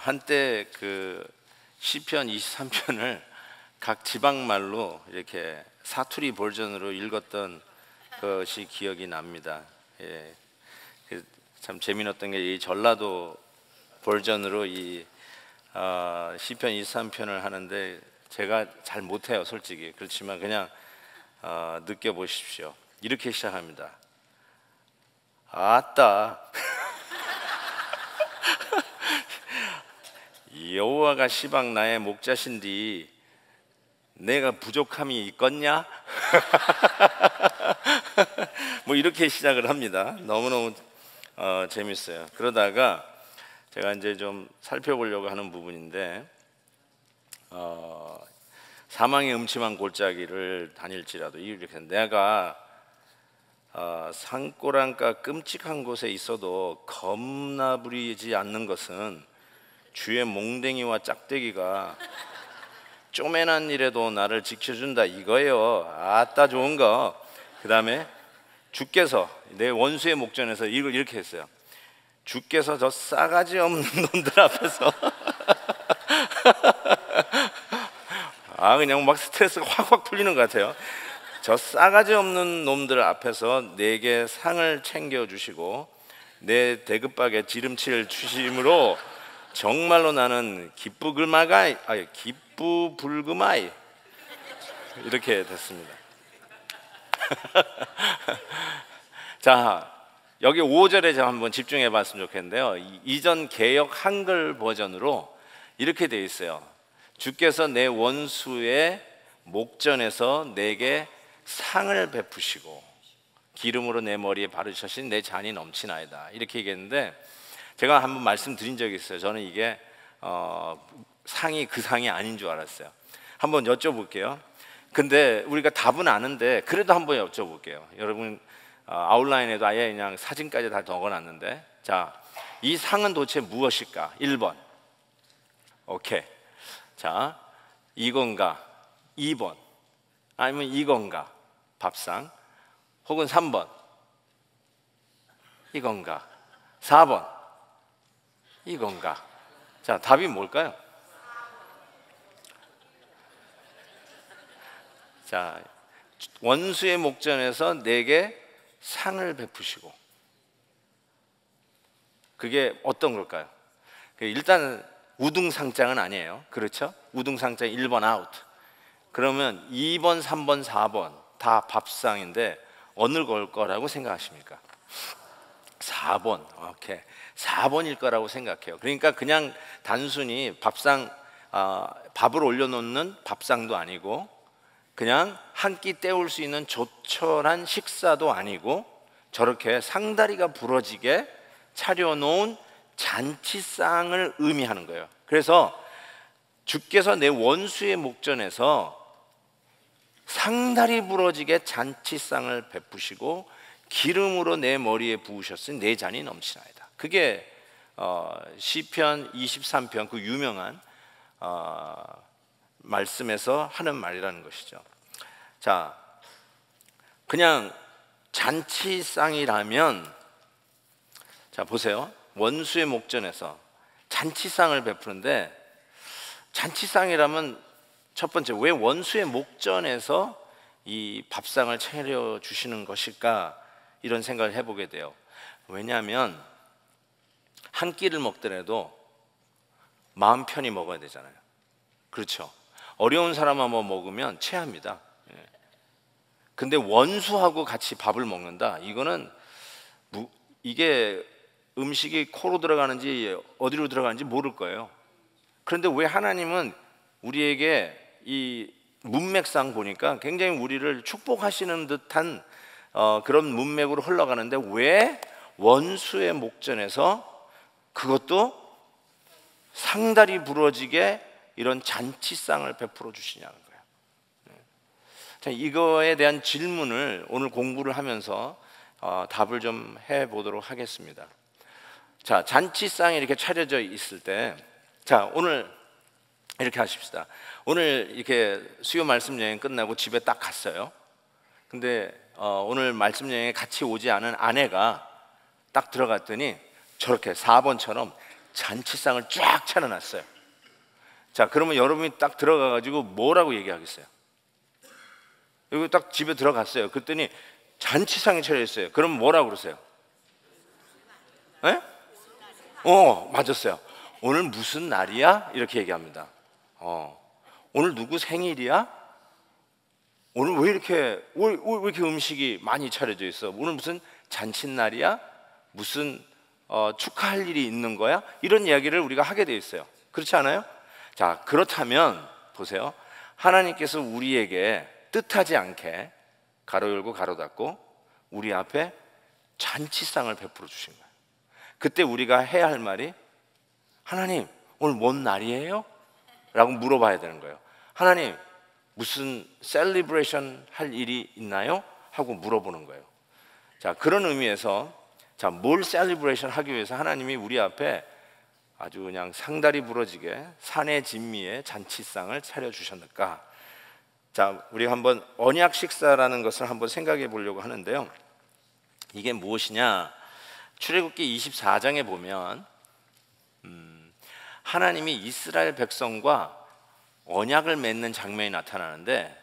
한때 그 시편 23편을 각 지방말로 이렇게 사투리 버전으로 읽었던 것이 기억이 납니다. 예, 참 재미있었던 게 이 전라도 버전으로 이 시편 23편을 하는데 제가 잘 못해요, 솔직히. 그렇지만 그냥 느껴보십시오. 이렇게 시작합니다. 아따 여호와가 시방 나의 목자신디 내가 부족함이 있겠냐? 뭐 이렇게 시작을 합니다. 너무너무 재밌어요. 그러다가 제가 이제 좀 살펴보려고 하는 부분인데 사망의 음침한 골짜기를 다닐지라도 이렇게 내가 산고랑가 끔찍한 곳에 있어도 겁나 부리지 않는 것은 주의 몽댕이와 짝대기가 쪼매난 일에도 나를 지켜준다 이거예요. 아따 좋은 거. 그 다음에 주께서 내 원수의 목전에서 이걸 이렇게 했어요. 주께서 저 싸가지 없는 놈들 앞에서 그냥 막 스트레스가 확확 풀리는 것 같아요. 저 싸가지 없는 놈들 앞에서 내게 상을 챙겨주시고 내 대급박에 기름칠 주심으로 정말로 나는 기쁘불금아이 이렇게 됐습니다. 자, 여기 5절에 제가 한번 집중해 봤으면 좋겠는데요. 이전 개역 한글 버전으로 이렇게 되어 있어요. 주께서 내 원수의 목전에서 내게 상을 베푸시고 기름으로 내 머리에 바르셨으니 내 잔이 넘치나이다 이렇게 얘기했는데, 제가 한번 말씀드린 적이 있어요. 저는 이게 상이 그 상이 아닌 줄 알았어요. 한번 여쭤볼게요. 근데 우리가 답은 아는데 그래도 한번 여쭤볼게요. 여러분 아웃라인에도 아예 그냥 사진까지 다 적어놨는데, 자, 이 상은 도대체 무엇일까? 1번 오케이. 자, 이건가? 2번 아니면 이건가? 밥상. 혹은 3번 이건가? 4번 이건가? 자, 답이 뭘까요? 자, 원수의 목전에서 내게 상을 베푸시고, 그게 어떤 걸까요? 일단 우등상장은 아니에요. 그렇죠? 우등상장 1번 아웃. 그러면 2번, 3번, 4번 다 밥상인데 어느 걸 거라고 생각하십니까? 4번. 오케이. 4번일 거라고 생각해요. 그러니까 그냥 단순히 밥상, 밥을 올려놓는 밥상도 아니고 그냥 한 끼 때울 수 있는 조촐한 식사도 아니고 저렇게 상다리가 부러지게 차려놓은 잔치상을 의미하는 거예요. 그래서 주께서 내 원수의 목전에서 상다리 부러지게 잔치상을 베푸시고 기름으로 내 머리에 부으셨으니 내 잔이 넘치나이다. 그게 시편 23편 그 유명한 말씀에서 하는 말이라는 것이죠. 자, 그냥 잔치상이라면, 자 보세요. 원수의 목전에서 잔치상을 베푸는데, 잔치상이라면 첫 번째, 왜 원수의 목전에서 이 밥상을 차려주시는 것일까? 이런 생각을 해보게 돼요. 왜냐하면 한 끼를 먹더라도 마음 편히 먹어야 되잖아요. 그렇죠? 어려운 사람 한번 먹으면 체합니다. 근데 원수하고 같이 밥을 먹는다? 이거는 이게 음식이 코로 들어가는지 어디로 들어가는지 모를 거예요. 그런데 왜 하나님은 우리에게 이 문맥상 보니까 굉장히 우리를 축복하시는 듯한 그런 문맥으로 흘러가는데 왜 원수의 목전에서 그것도 상다리 부러지게 이런 잔치상을 베풀어 주시냐는 거예요. 자, 이거에 대한 질문을 오늘 공부를 하면서 답을 좀 해보도록 하겠습니다. 자, 잔치상이 이렇게 차려져 있을 때, 자, 오늘 이렇게 하십시다. 오늘 이렇게 수요 말씀 여행 끝나고 집에 딱 갔어요. 근데 오늘 말씀 여행에 같이 오지 않은 아내가 딱 들어갔더니 저렇게 4번처럼 잔치상을 쫙 차려놨어요. 자, 그러면 여러분이 딱 들어가가지고 뭐라고 얘기하겠어요? 여기 딱 집에 들어갔어요. 그랬더니 잔치상이 차려있어요. 그럼 뭐라고 그러세요? 네? 맞았어요. 오늘 무슨 날이야? 이렇게 얘기합니다. 오늘 누구 생일이야? 오늘 왜 이렇게 음식이 많이 차려져 있어? 오늘 무슨 잔칫날이야? 무슨 축하할 일이 있는 거야? 이런 이야기를 우리가 하게 돼 있어요. 그렇지 않아요? 자, 그렇다면 보세요. 하나님께서 우리에게 뜻하지 않게 가로 열고 가로 닫고 우리 앞에 잔치상을 베풀어 주신 거예요. 그때 우리가 해야 할 말이 하나님, 오늘 뭔 날이에요? 라고 물어봐야 되는 거예요. 하나님, 무슨 셀리브레이션 할 일이 있나요? 하고 물어보는 거예요. 자, 그런 의미에서 뭘 셀리브레이션 하기 위해서 하나님이 우리 앞에 아주 그냥 상다리 부러지게 산의 진미에 잔치상을 차려주셨을까? 자, 우리 한번 언약 식사라는 것을 한번 생각해 보려고 하는데요. 이게 무엇이냐? 출애굽기 24장에 보면 하나님이 이스라엘 백성과 언약을 맺는 장면이 나타나는데,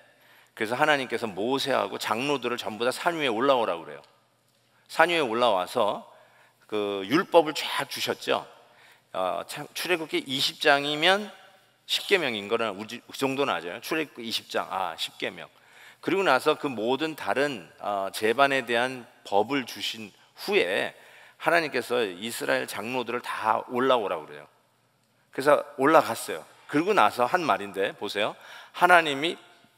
그래서 하나님께서 모세하고 장로들을 전부 다 산 위에 올라오라고 그래요. 산 위에 올라와서 그 율법을 쫙 주셨죠. 출애굽기 20장이면 10계명인 거는 그 정도는 아죠. 출애굽기 20장 10계명. 그리고 나서 그 모든 다른 제반에 대한 법을 주신 후에 하나님께서 이스라엘 장로들을 다 올라오라고 그래요. 그래서 올라갔어요. 그러고 나서 한 말인데 보세요. 하나님이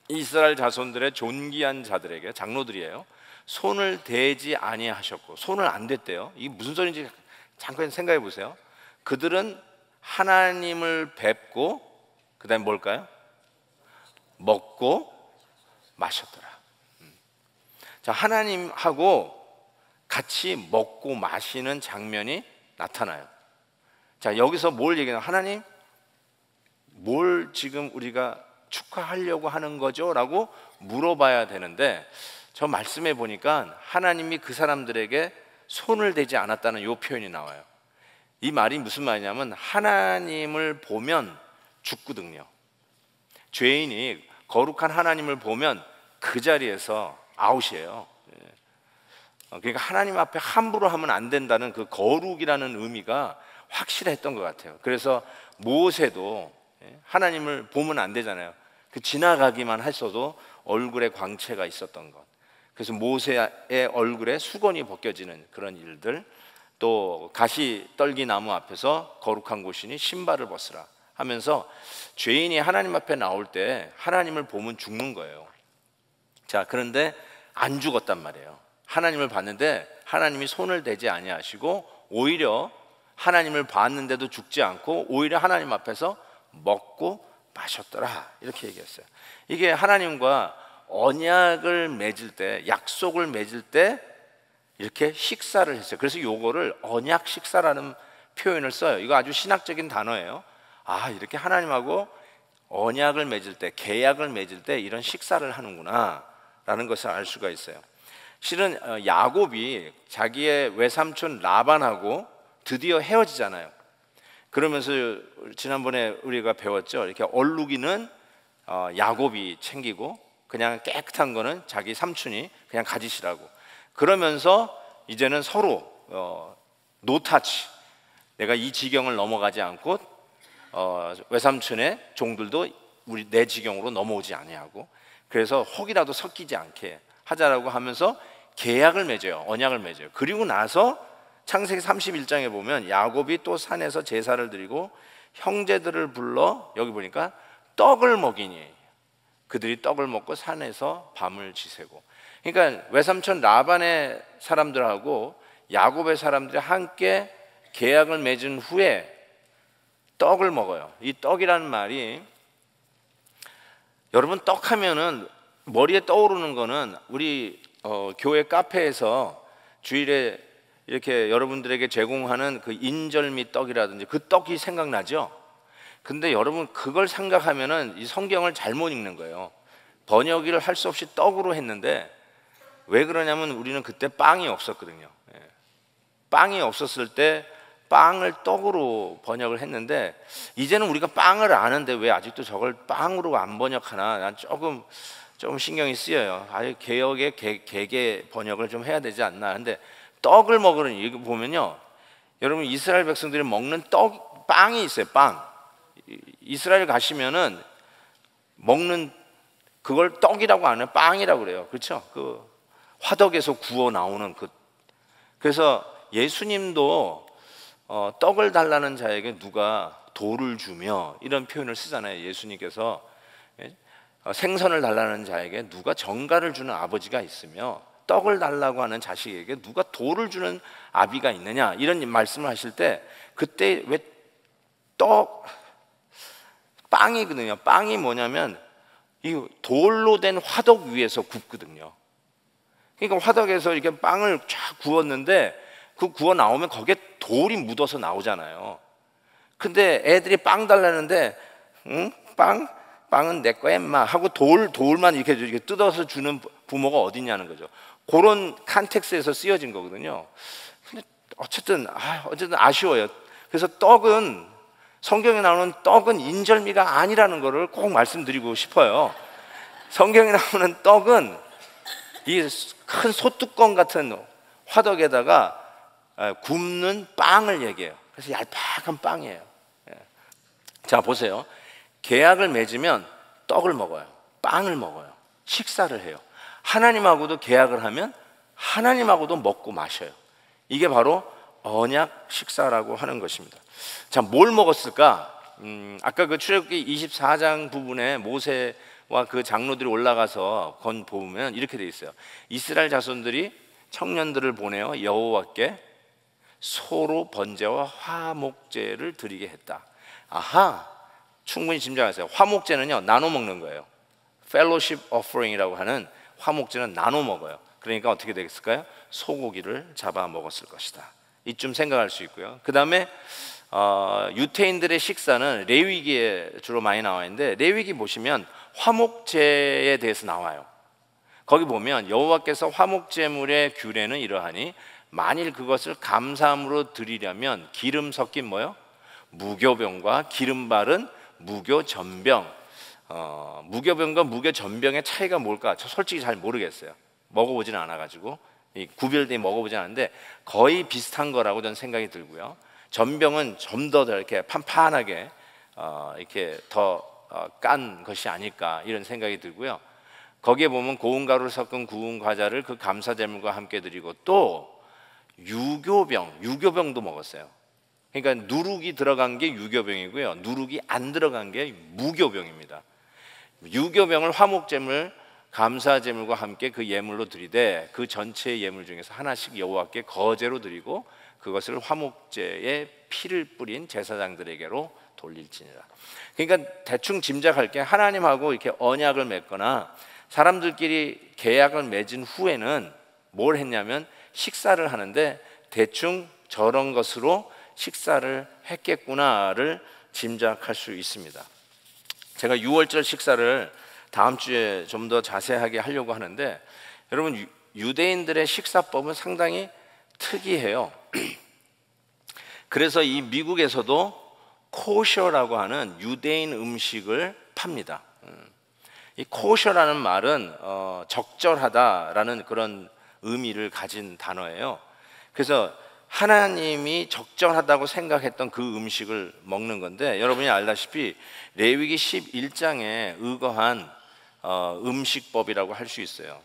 이스라엘 자손들의 존귀한 자들에게, 장로들이에요, 손을 대지 아니하셨고, 손을 안 댔대요. 이게 무슨 소리인지 잠깐 생각해 보세요. 그들은 하나님을 뵙고 그 다음에 뭘까요? 먹고 마셨더라. 자, 하나님하고 같이 먹고 마시는 장면이 나타나요. 자, 여기서 뭘 얘기하냐? 하나님, 뭘 지금 우리가 축하하려고 하는 거죠? 라고 물어봐야 되는데, 저 말씀해 보니까 하나님이 그 사람들에게 손을 대지 않았다는 이 표현이 나와요. 이 말이 무슨 말이냐면 하나님을 보면 죽거든요. 죄인이 거룩한 하나님을 보면 그 자리에서 아웃이에요. 그러니까 하나님 앞에 함부로 하면 안 된다는 그 거룩이라는 의미가 확실했던 것 같아요. 그래서 모세도 하나님을 보면 안 되잖아요. 그 지나가기만 했어도 얼굴에 광채가 있었던 것. 그래서 모세의 얼굴에 수건이 벗겨지는 그런 일들, 또 가시 떨기 나무 앞에서 거룩한 곳이니 신발을 벗으라 하면서 죄인이 하나님 앞에 나올 때 하나님을 보면 죽는 거예요. 자, 그런데 안 죽었단 말이에요. 하나님을 봤는데 하나님이 손을 대지 아니하시고 오히려 하나님을 봤는데도 죽지 않고 오히려 하나님 앞에서 먹고 마셨더라, 이렇게 얘기했어요. 이게 하나님과 언약을 맺을 때, 약속을 맺을 때 이렇게 식사를 했어요. 그래서 요거를 언약 식사라는 표현을 써요. 이거 아주 신학적인 단어예요. 이렇게 하나님하고 언약을 맺을 때, 계약을 맺을 때 이런 식사를 하는구나 라는 것을 알 수가 있어요. 실은 야곱이 자기의 외삼촌 라반하고 드디어 헤어지잖아요. 그러면서 지난번에 우리가 배웠죠. 이렇게 얼룩이는 야곱이 챙기고 그냥 깨끗한 거는 자기 삼촌이 그냥 가지시라고. 그러면서 이제는 서로 노타치, 내가 이 지경을 넘어가지 않고 외삼촌의 종들도 내 지경으로 넘어오지 아니하고, 그래서 혹이라도 섞이지 않게 하자라고 하면서 계약을 맺어요. 언약을 맺어요. 그리고 나서 창세기 31장에 보면 야곱이 또 산에서 제사를 드리고 형제들을 불러, 여기 보니까 떡을 먹이니 그들이 떡을 먹고 산에서 밤을 지새고. 그러니까 외삼촌 라반의 사람들하고 야곱의 사람들이 함께 계약을 맺은 후에 떡을 먹어요. 이 떡이라는 말이, 여러분, 떡하면은 머리에 떠오르는 거는 우리 교회 카페에서 주일에 이렇게 여러분들에게 제공하는 그 인절미 떡이라든지 그 떡이 생각나죠? 근데 여러분, 그걸 생각하면은 이 성경을 잘못 읽는 거예요. 번역을 할 수 없이 떡으로 했는데, 왜 그러냐면 우리는 그때 빵이 없었거든요. 빵이 없었을 때 빵을 떡으로 번역을 했는데 이제는 우리가 빵을 아는데 왜 아직도 저걸 빵으로 안 번역하나 난 조금 신경이 쓰여요. 아예 개혁의 개개 번역을 좀 해야 되지 않나. 근데 떡을 먹으는 이거 보면요, 여러분 이스라엘 백성들이 먹는 빵이 있어요. 빵. 이스라엘 가시면은 먹는 그걸 떡이라고 안 해요. 빵이라고 그래요. 그렇죠? 그 화덕에서 구워 나오는 그래서 예수님도 떡을 달라는 자에게 누가 돌을 주며 이런 표현을 쓰잖아요. 예수님께서 생선을 달라는 자에게 누가 정갈을 주는 아버지가 있으며 떡을 달라고 하는 자식에게 누가 돌을 주는 아비가 있느냐, 이런 말씀을 하실 때 그때 왜 빵이거든요. 빵이 뭐냐면 이 돌로 된 화덕 위에서 굽거든요. 그러니까 화덕에서 이렇게 빵을 쫙 구웠는데 그 구워 나오면 거기에 돌이 묻어서 나오잖아요. 근데 애들이 빵 달라는데 응? 빵은 내 거야 인마 하고 돌만 이렇게 뜯어서 주는 부모가 어딨냐는 거죠. 그런 컨텍스트에서 쓰여진 거거든요. 근데 어쨌든 아쉬워요. 그래서 성경에 나오는 떡은 인절미가 아니라는 것을 꼭 말씀드리고 싶어요. 성경에 나오는 떡은 이 큰 소뚜껑 같은 화덕에다가 굽는 빵을 얘기해요. 그래서 얄팍한 빵이에요. 자, 보세요. 계약을 맺으면 떡을 먹어요. 빵을 먹어요. 식사를 해요. 하나님하고도 계약을 하면 하나님하고도 먹고 마셔요. 이게 바로 언약 식사라고 하는 것입니다. 자, 뭘 먹었을까? 아까 그 출애굽기 24장 부분에 모세와 그 장로들이 올라가서 보면 이렇게 돼 있어요. 이스라엘 자손들이 청년들을 보내어 여호와께 소로 번제와 화목제를 드리게 했다. 아하, 충분히 짐작하세요. 화목제는요, 나눠 먹는 거예요. Fellowship Offering이라고 하는 화목제는 나눠 먹어요. 그러니까 어떻게 되겠을까요? 소고기를 잡아 먹었을 것이다. 이쯤 생각할 수 있고요. 그 다음에 유태인들의 식사는 레위기에 주로 많이 나와 있는데, 레위기 보시면 화목제에 대해서 나와요. 거기 보면 여호와께서 화목제물의 규례는 이러하니 만일 그것을 감사함으로 드리려면 기름 섞인 무교병과 기름 바른 무교전병. 무교병과 무교전병의 차이가 뭘까? 저 솔직히 잘 모르겠어요. 먹어보지는 않아가지고 구별되게 먹어보지 않았는데 거의 비슷한 거라고 저는 생각이 들고요. 전병은 좀 더 이렇게 판판하게 이렇게 더 깐 것이 아닐까 이런 생각이 들고요. 거기에 보면 고운 가루를 섞은 구운 과자를 그 감사제물과 함께 드리고 또 유교병도 먹었어요. 그러니까 누룩이 들어간 게 유교병이고요, 누룩이 안 들어간 게 무교병입니다. 유교병을 화목제물, 감사제물과 함께 그 예물로 드리되 그 전체 예물 중에서 하나씩 여호와께 거제로 드리고 그것을 화목제에 피를 뿌린 제사장들에게로 돌릴지니라. 그러니까 대충 짐작할 게 하나님하고 이렇게 언약을 맺거나 사람들끼리 계약을 맺은 후에는 뭘 했냐면 식사를 하는데 대충 저런 것으로 식사를 했겠구나를 짐작할 수 있습니다. 제가 6월절 식사를 다음 주에 좀 더 자세하게 하려고 하는데, 여러분 유대인들의 식사법은 상당히 특이해요. 그래서 이 미국에서도 코셔라고 하는 유대인 음식을 팝니다. 이 코셔라는 말은 적절하다라는 그런 의미를 가진 단어예요. 그래서 하나님이 적절하다고 생각했던 그 음식을 먹는 건데, 여러분이 알다시피 레위기 11장에 의거한 음식법이라고 할 수 있어요.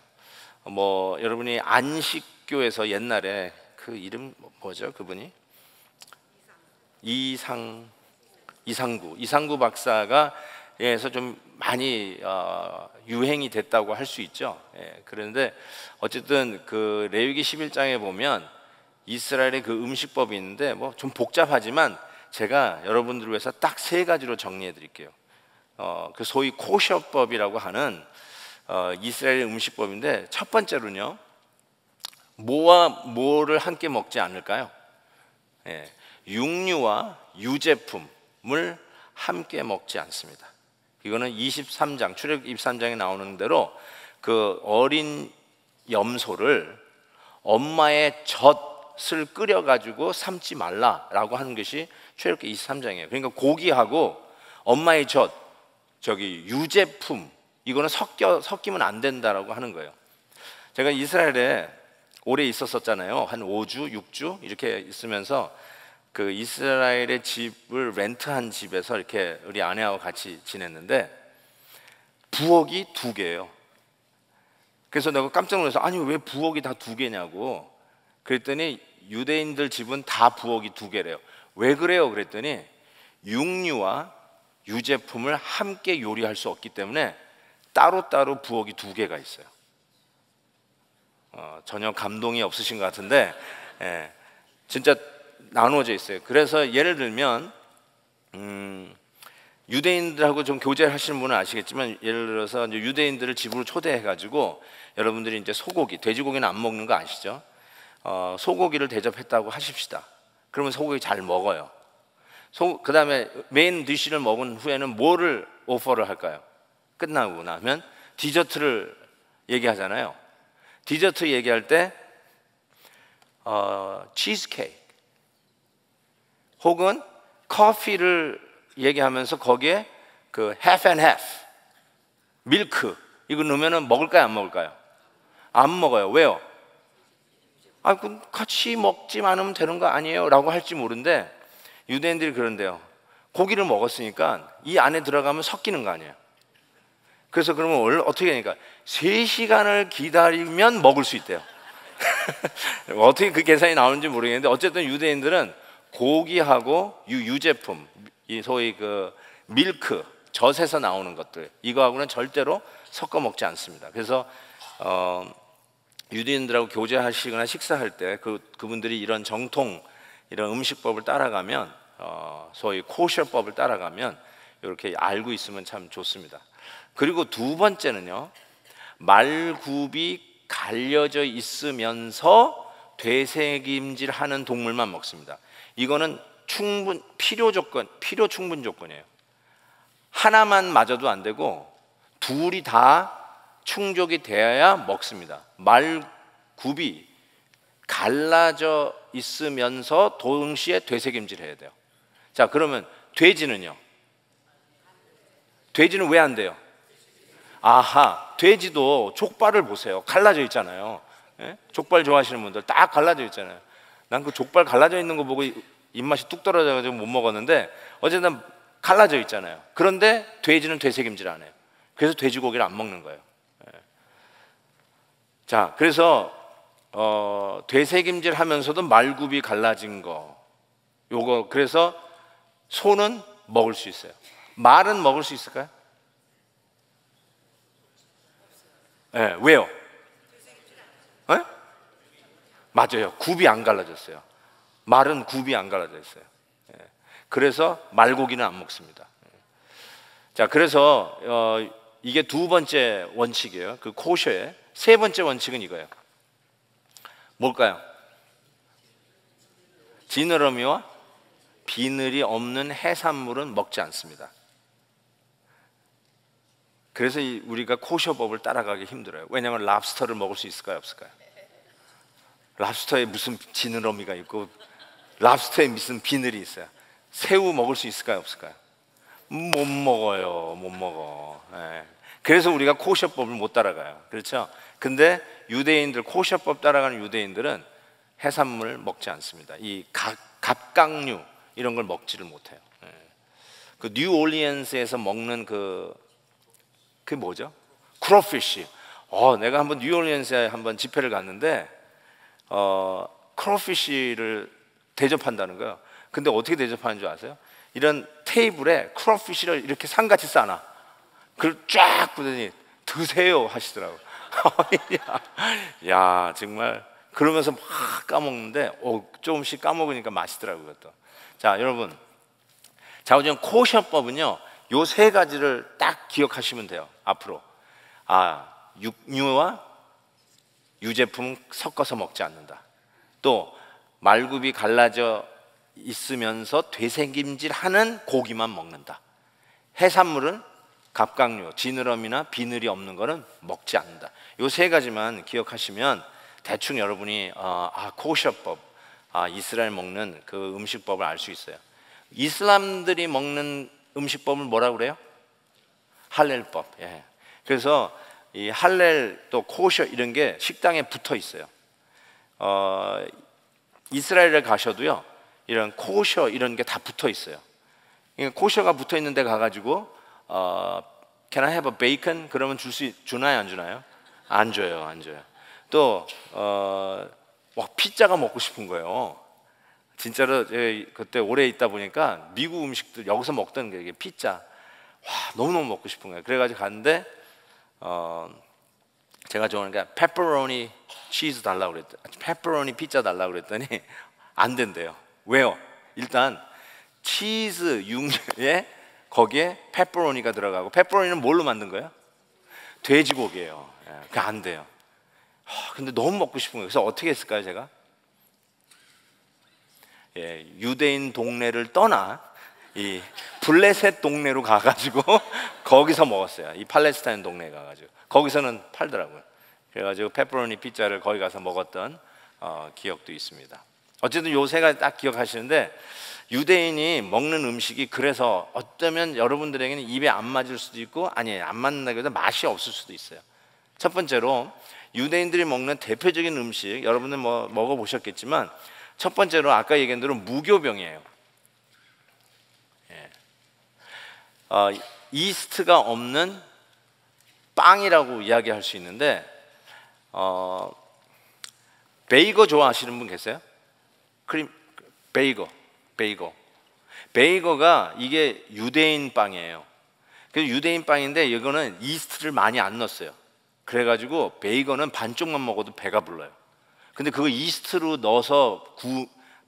여러분이 안식교에서 옛날에 그 이름 뭐죠? 그분이 이상구 박사가 에서 좀 많이 유행이 됐다고 할 수 있죠. 그런데 어쨌든 그 레위기 11장에 보면 이스라엘의 그 음식법이 있는데 좀 복잡하지만 제가 여러분들을 위해서 딱 3가지로 정리해 드릴게요. 그 소위 코셔법이라고 하는 이스라엘의 음식법인데, 첫 번째로는요, 뭐와 뭐를 함께 먹지 않을까요? 육류와 유제품을 함께 먹지 않습니다. 이거는 23장 출애굽기 23장에 나오는 대로 그 어린 염소를 엄마의 젖 젖을 끓여가지고 삶지 말라라고 하는 것이 출애굽기 23장이에요. 그러니까 고기하고 엄마의 젖, 저기 유제품, 이거는 섞이면 안 된다라고 하는 거예요. 제가 이스라엘에 오래 있었었잖아요. 한 5주, 6주 이렇게 있으면서 그 이스라엘의 집을 렌트한 집에서 이렇게 우리 아내하고 같이 지냈는데 부엌이 2개예요. 그래서 내가 깜짝 놀라서 아니 왜 부엌이 다 2개냐고 그랬더니 유대인들 집은 다 부엌이 2개래요. 왜 그래요? 그랬더니 육류와 유제품을 함께 요리할 수 없기 때문에 따로따로 부엌이 2개가 있어요. 전혀 감동이 없으신 것 같은데 진짜 나누어져 있어요. 그래서 예를 들면 유대인들하고 좀 교제를 하시는 분은 아시겠지만 예를 들어서 이제 유대인들을 집으로 초대해가지고 여러분들이 이제 소고기, 돼지고기는 안 먹는 거 아시죠? 소고기를 대접했다고 하십시다. 그러면 소고기 잘 먹어요. 그 다음에 메인 디쉬를 먹은 후에는 뭐를 오퍼를 할까요? 끝나고 나면 디저트를 얘기하잖아요. 디저트 얘기할 때 치즈케이크 혹은 커피를 얘기하면서 거기에 그 half and half 밀크 이거 넣으면 먹을까요? 안 먹을까요? 안 먹어요. 왜요? 그럼 같이 먹지 않으면 되는 거 아니에요? 라고 할지 모르는데 유대인들이 그런데요. 고기를 먹었으니까 이 안에 들어가면 섞이는 거 아니에요? 그래서 그러면 어떻게 하니까 3시간을 기다리면 먹을 수 있대요. 어떻게 그 계산이 나오는지 모르겠는데 어쨌든 유대인들은 고기하고 유제품, 이 소위 그 밀크, 젖에서 나오는 것들 이거하고는 절대로 섞어 먹지 않습니다. 그래서 유대인들하고 교제하시거나 식사할 때 그분들이 이런 정통 이런 음식법을 따라가면 소위 코셔법을 따라가면 이렇게 알고 있으면 참 좋습니다. 그리고 2번째는요, 말굽이 갈려져 있으면서 되새김질하는 동물만 먹습니다. 이거는 필요 충분 조건이에요. 하나만 맞아도 안 되고 둘이 다 충족이 되어야 먹습니다. 말굽이 갈라져 있으면서 동시에 되새김질해야 돼요. 자, 그러면 돼지는요? 돼지는 왜 안 돼요? 아하, 돼지도 족발을 보세요. 갈라져 있잖아요. 예? 족발 좋아하시는 분들 딱 갈라져 있잖아요. 난 그 족발 갈라져 있는 거 보고 입맛이 뚝 떨어져가지고 못 먹었는데 어쨌든 갈라져 있잖아요. 그런데 돼지는 되새김질 안 해요. 그래서 돼지고기를 안 먹는 거예요. 예. 자, 그래서 되새김질 하면서도 말굽이 갈라진 거 요거 그래서 소는 먹을 수 있어요. 말은 먹을 수 있을까요? 네, 왜요? 네? 맞아요. 굽이 안 갈라졌어요. 말은 굽이 안 갈라져 있어요. 네. 그래서 말고기는 안 먹습니다. 자, 그래서 이게 2번째 원칙이에요. 그 코셔의 3번째 원칙은 이거예요. 뭘까요? 지느러미와 비늘이 없는 해산물은 먹지 않습니다. 그래서 우리가 코셔법을 따라가기 힘들어요. 왜냐하면 랍스터를 먹을 수 있을까요? 없을까요? 랍스터에 무슨 지느러미가 있고 랍스터에 무슨 비늘이 있어요. 새우 먹을 수 있을까요? 없을까요? 못 먹어요. 못 먹어. 네. 그래서 우리가 코셔법을 못 따라가요. 그렇죠? 근데 유대인들, 코셔법 따라가는 유대인들은 해산물 먹지 않습니다. 이 갑각류 이런 걸 먹지를 못해요. 네. 그 뉴올리언스에서 먹는 그게 뭐죠? 크로피쉬. 내가 한번 뉴올리언스에 한번 집회를 갔는데 크로피쉬를 대접한다는 거예요. 근데 어떻게 대접하는 줄 아세요? 이런 테이블에 크로피쉬를 이렇게 산같이 쌓아놔. 그걸 쫙 보더니 드세요 하시더라고요. 야, 정말 그러면서 막 까먹는데 조금씩 까먹으니까 맛있더라고요. 그것도. 자, 여러분, 자우지간 코셔법은요 요 3가지를 딱 기억하시면 돼요. 앞으로 육류와 유제품 섞어서 먹지 않는다. 또 말굽이 갈라져 있으면서 되새김질하는 고기만 먹는다. 해산물은 갑각류, 지느러미나 비늘이 없는 거는 먹지 않는다. 요 3가지만 기억하시면 대충 여러분이 코셔법 이스라엘 먹는 그 음식법을 알 수 있어요. 이슬람들이 먹는 음식법을 뭐라고 그래요? 할렐법. 예. 그래서 이 할렐 또 코셔 이런 게 식당에 붙어 있어요. 이스라엘에 가셔도요, 이런 코셔 이런 게 다 붙어 있어요. 코셔가 붙어 있는 데 가가지고 Can I have a bacon? 그러면 주나요, 안 주나요? 안 줘요, 안 줘요. 또 피자가 먹고 싶은 거예요. 진짜로 그때 오래 있다 보니까 미국 음식들 여기서 먹던 게 피자, 너무너무 먹고 싶은 거예요. 그래가지고 갔는데 제가 좋아하는 게 페퍼로니 치즈 달라고 그랬더니, 페퍼로니 피자 달라고 그랬더니 안 된대요. 왜요? 일단 치즈 육류에 거기에 페퍼로니가 들어가고, 페퍼로니는 뭘로 만든 거예요? 돼지고기예요. 그게 안 돼요. 근데 너무 먹고 싶은 거예요. 그래서 어떻게 했을까요, 제가? 유대인 동네를 떠나 이 블레셋 동네로 가가지고 거기서 먹었어요. 이 팔레스타인 동네에 가가지고 거기서는 팔더라고요. 그래가지고 페퍼로니 피자를 거기 가서 먹었던 기억도 있습니다. 어쨌든 요 세 가지 딱 기억하시는데, 유대인이 먹는 음식이 그래서 어쩌면 여러분들에게는 입에 안 맞을 수도 있고, 아니 안 맞는다기보다 맛이 없을 수도 있어요. 첫 번째로 유대인들이 먹는 대표적인 음식, 여러분들 뭐 먹어보셨겠지만, 첫 번째로 아까 얘기한 대로 무교병이에요. 이스트가 없는 빵이라고 이야기할 수 있는데, 베이거 좋아하시는 분 계세요? 베이거가 이게 유대인 빵이에요. 그래서 유대인 빵인데 이거는 이스트를 많이 안 넣었어요. 그래가지고 베이거는 반쪽만 먹어도 배가 불러요. 근데 그거 이스트로 넣어서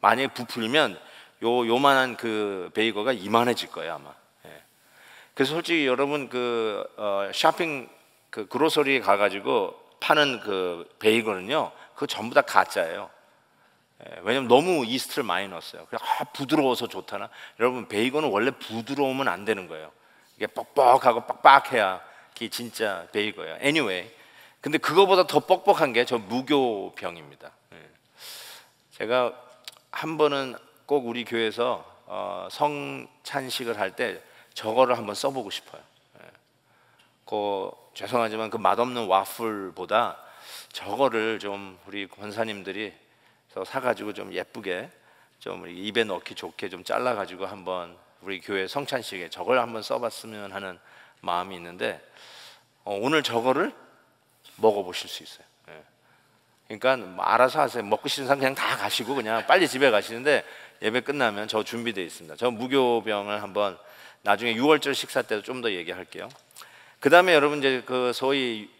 만약에 부풀면 요만한 그 베이거가 이만해질 거예요, 아마. 그래서 솔직히 여러분 쇼핑 그로서리에 가가지고 파는 그 베이거는요, 그거 전부 다 가짜예요. 왜냐면 너무 이스트를 많이 넣었어요. 그래, 부드러워서 좋다나. 여러분, 베이거는 원래 부드러우면 안 되는 거예요. 이게 뻑뻑하고 빡빡해야 그게 진짜 베이거예요. Anyway, 근데 그거보다 더 뻑뻑한 게 저 무교병입니다. 제가 한 번은 꼭 우리 교회에서 성찬식을 할 때 저거를 한번 써보고 싶어요. 죄송하지만 그 맛없는 와플보다 저거를 좀 우리 권사님들이 사가지고 좀 예쁘게 좀 입에 넣기 좋게 좀 잘라가지고 한번 우리 교회 성찬식에 저걸 한번 써봤으면 하는 마음이 있는데, 오늘 저거를 먹어보실 수 있어요. 그러니까 뭐 알아서 하세요. 먹고 싶은 사람 그냥 다 가시고 그냥 빨리 집에 가시는데, 예배 끝나면 저 준비되어 있습니다. 저 무교병을 한번 나중에 6월절 식사 때도 좀 더 얘기할게요. 그 다음에 여러분 이제 그 소위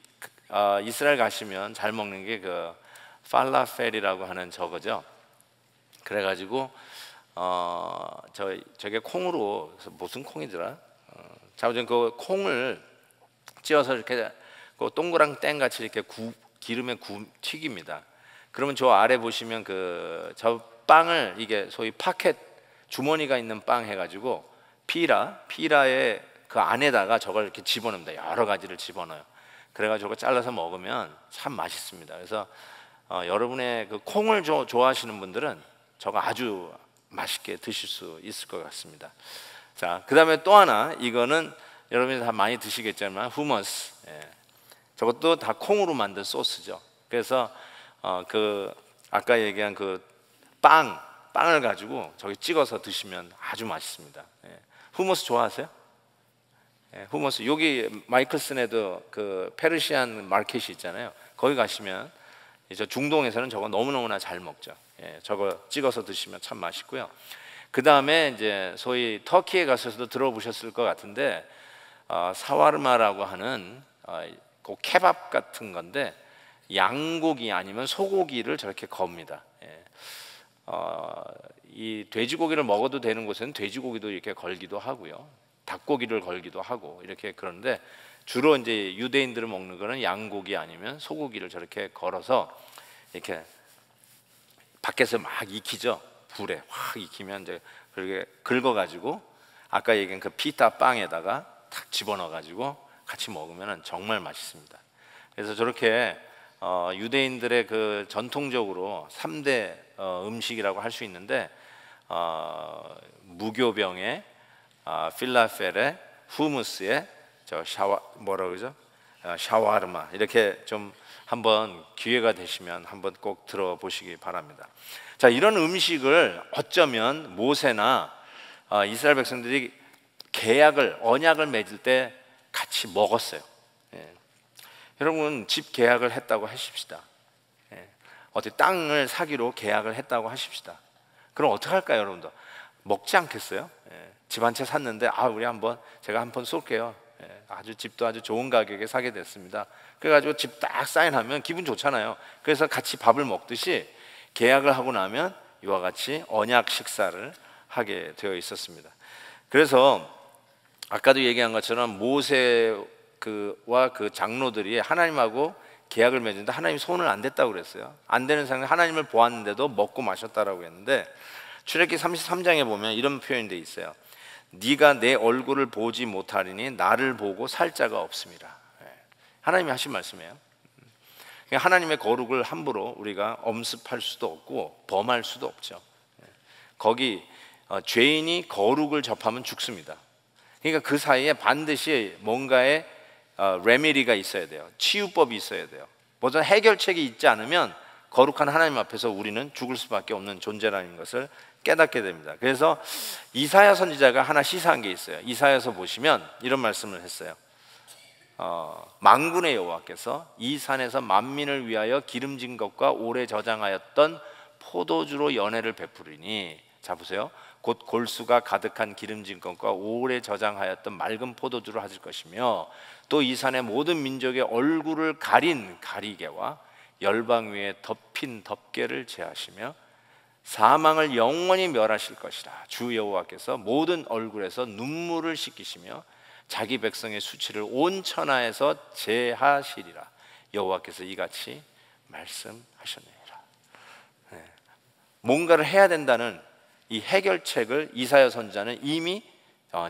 이스라엘 가시면 잘 먹는 게 그 팔라펠이라고 하는 저거죠. 그래가지고 저게 콩으로, 무슨 콩이더라? 자우전 그 콩을 찧어서 이렇게 그 동그랑 땡 같이 이렇게 기름에 튀깁니다. 그러면 저 아래 보시면 저 빵을, 이게 소위 파켓 주머니가 있는 빵 해가지고 피라의 그 안에다가 저걸 이렇게 집어넣습니다. 여러 가지를 집어넣어요. 그래가지고 저거 잘라서 먹으면 참 맛있습니다. 그래서 여러분의 그 콩을 좋아하시는 분들은 저거 아주 맛있게 드실 수 있을 것 같습니다. 자, 그 다음에 또 하나, 이거는 여러분이 다 많이 드시겠지만 후머스. 저것도 다 콩으로 만든 소스죠. 그래서 아까 얘기한 그 빵을 가지고 저기 찍어서 드시면 아주 맛있습니다. 후머스 좋아하세요? 후머스, 여기 마이클슨에도 그 페르시안 마켓이 있잖아요. 거기 가시면 저 중동에서는 저거 너무너무나 잘 먹죠. 저거 찍어서 드시면 참 맛있고요. 그 다음에 이제 소위 터키에 가셔서도 들어보셨을 것 같은데, 사와르마라고 하는 그 케밥 같은 건데, 양고기 아니면 소고기를 저렇게 겁니다. 이 돼지고기를 먹어도 되는 곳에는 돼지고기도 이렇게 걸기도 하고요, 닭고기를 걸기도 하고 이렇게. 그런데 주로 이제 유대인들을 먹는 거는 양고기 아니면 소고기를 저렇게 걸어서 이렇게 밖에서 막 익히죠. 불에 확 익히면 이제 그렇게 긁어가지고 아까 얘기한 그 피타 빵에다가 탁 집어넣어가지고 같이 먹으면 정말 맛있습니다. 그래서 저렇게 유대인들의 그 전통적으로 3대 음식이라고 할 수 있는데 무교병에 필라펠에 후무스에 뭐라 그러죠? 샤와르마 이렇게 좀 한번 기회가 되시면 한번 꼭 들어보시기 바랍니다. 자, 이런 음식을 어쩌면 모세나 이스라엘 백성들이 언약을 맺을 때 같이 먹었어요. 예. 여러분 집 계약을 했다고 하십시다. 예. 어디 땅을 사기로 계약을 했다고 하십시다. 그럼 어떻게 할까요, 여러분들? 먹지 않겠어요? 예. 집 한 채 샀는데 제가 한번 쏠게요. 예. 집도 아주 좋은 가격에 사게 됐습니다. 그래가지고 집 딱 사인하면 기분 좋잖아요. 그래서 같이 밥을 먹듯이 계약을 하고 나면 이와 같이 언약 식사를 하게 되어 있었습니다. 그래서 아까도 얘기한 것처럼 모세와 그 장로들이 하나님하고 계약을 맺는데 하나님 손을 안 댔다고 그랬어요. 안 되는 상황에 하나님을 보았는데도 먹고 마셨다라고 했는데, 출애굽기 33장에 보면 이런 표현이 돼 있어요. 네가 내 얼굴을 보지 못하리니 나를 보고 살 자가 없음이라. 하나님이 하신 말씀이에요. 하나님의 거룩을 함부로 우리가 엄습할 수도 없고 범할 수도 없죠. 거기 죄인이 거룩을 접하면 죽습니다. 그러니까 그 사이에 반드시 뭔가의 레미디가 있어야 돼요. 치유법이 있어야 돼요. 무슨 해결책이 있지 않으면 거룩한 하나님 앞에서 우리는 죽을 수밖에 없는 존재라는 것을 깨닫게 됩니다. 그래서 이사야 선지자가 하나 시사한 게 있어요. 이사야서 보시면 이런 말씀을 했어요. 만군의 여호와께서 이 산에서 만민을 위하여 기름진 것과 오래 저장하였던 포도주로 연회를 베푸리니, 자 보세요. 곧 골수가 가득한 기름진 것과 오래 저장하였던 맑은 포도주를 하실 것이며, 또 이 산의 모든 민족의 얼굴을 가린 가리개와 열방 위에 덮인 덮개를 제하시며 사망을 영원히 멸하실 것이라. 주 여호와께서 모든 얼굴에서 눈물을 씻기시며 자기 백성의 수치를 온 천하에서 제하시리라. 여호와께서 이같이 말씀하셨느니라. 뭔가를 해야 된다는 이 해결책을 이사야 선지자는 이미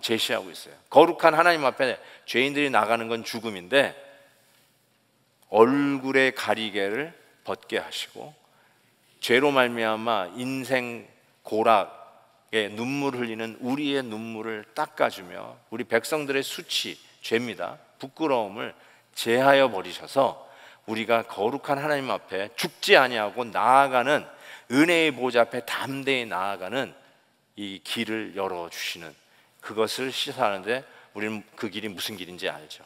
제시하고 있어요. 거룩한 하나님 앞에 죄인들이 나가는 건 죽음인데, 얼굴의 가리개를 벗게 하시고 죄로 말미암아 인생 고락에 눈물 흘리는 우리의 눈물을 닦아주며 우리 백성들의 수치, 죄입니다, 부끄러움을 제하여 버리셔서 우리가 거룩한 하나님 앞에 죽지 아니하고 나아가는, 은혜의 보좌 앞에 담대히 나아가는 이 길을 열어주시는, 그것을 시사하는데 우리는 그 길이 무슨 길인지 알죠.